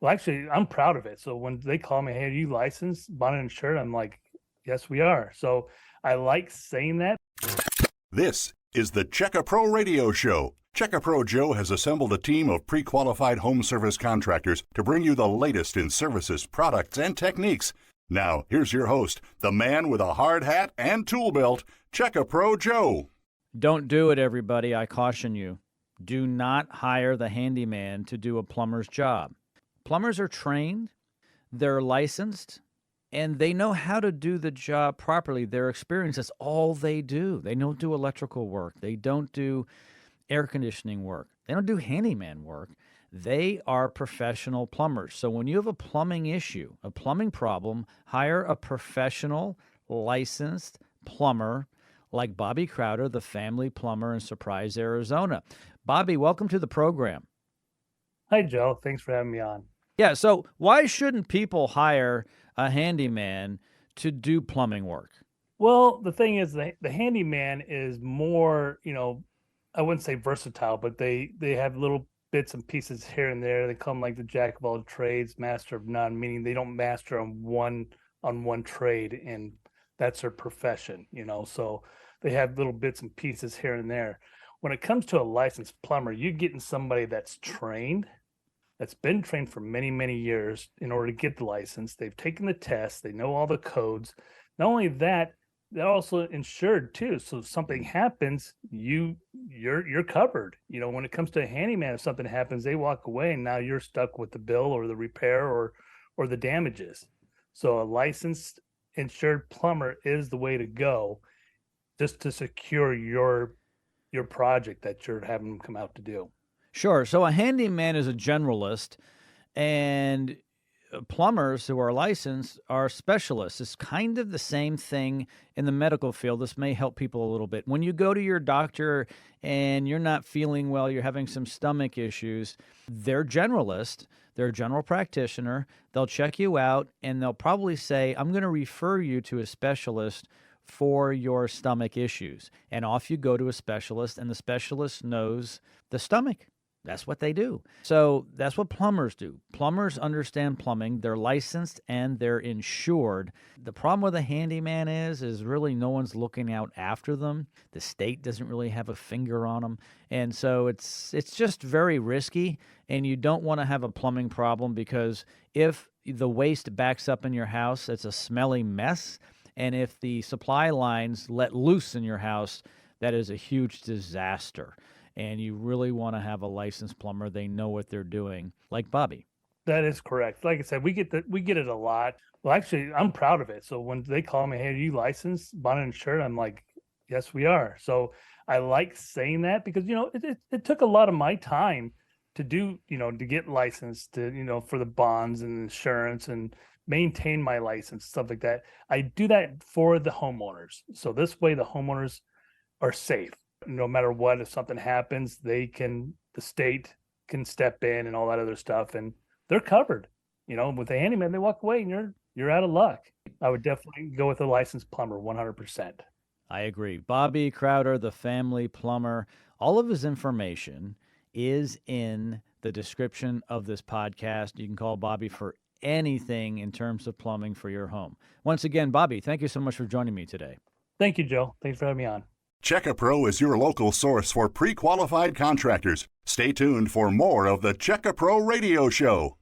Well, actually, I'm proud of it. So when they call me, hey, are you licensed, bonded, and insured? I'm like, yes, we are. So I like saying that. This is the Checka Pro Radio Show. Checka Pro Joe has assembled a team of pre-qualified home service contractors to bring you the latest in services, products, and techniques. Now, here's your host, the man with a hard hat and tool belt, Checka Pro Joe. Don't do it, everybody. I caution you. Do not hire the handyman to do a plumber's job. Plumbers are trained, they're licensed, and they know how to do the job properly. They're experienced. That's all they do. They don't do electrical work. They don't do air conditioning work. They don't do handyman work. They are professional plumbers. So when you have a plumbing issue, a plumbing problem, hire a professional, licensed plumber like Bobby Crowder, the family plumber in Surprise, Arizona. Bobby, welcome to the program. Hi, Joe. Thanks for having me on. Yeah, so why shouldn't people hire a handyman to do plumbing work? Well, the thing is, the handyman is more, I wouldn't say versatile, but they have little bits and pieces here and there. They come like the jack of all trades, master of none, meaning they don't master on one trade, and that's their profession, So they have little bits and pieces here and there. When it comes to a licensed plumber, you're getting somebody that's trained, that's been trained for many, many years in order to get the license. They've taken the test. They know all the codes. Not only that, they're also insured too. So if something happens, you're covered. When it comes to a handyman, if something happens, they walk away and now you're stuck with the bill or the repair or the damages. So a licensed insured plumber is the way to go, just to secure your project that you're having them come out to do. Sure. So a handyman is a generalist, and plumbers who are licensed are specialists. It's kind of the same thing in the medical field. This may help people a little bit. When you go to your doctor and you're not feeling well, you're having some stomach issues, they're generalist. They're a general practitioner. They'll check you out, and they'll probably say, I'm going to refer you to a specialist for your stomach issues. And off you go to a specialist, and the specialist knows the stomach. That's what they do. So that's what plumbers do. Plumbers understand plumbing. They're licensed and they're insured. The problem with a handyman is really no one's looking out after them. The state doesn't really have a finger on them. And so it's just very risky, and you don't want to have a plumbing problem, because if the waste backs up in your house, it's a smelly mess. And if the supply lines let loose in your house, that is a huge disaster. And you really want to have a licensed plumber. They know what they're doing, like Bobby. That is correct. Like I said, we get it a lot. Well, actually, I'm proud of it. So when they call me, hey, are you licensed, bonded, and insured? I'm like, yes, we are. So I like saying that because, it took a lot of my time to do, to get licensed, to, for the bonds and insurance and maintain my license, stuff like that. I do that for the homeowners. So this way the homeowners are safe. No matter what, if something happens, the state can step in and all that other stuff, and they're covered. With a handyman, they walk away and you're out of luck. I would definitely go with a licensed plumber, 100%. I agree. Bobby Crowder, the family plumber, all of his information is in the description of this podcast. You can call Bobby for anything in terms of plumbing for your home. Once again, Bobby, thank you so much for joining me today. Thank you, Joe. Thanks for having me on. Checka Pro is your local source for pre-qualified contractors. Stay tuned for more of the Checka Pro Radio Show.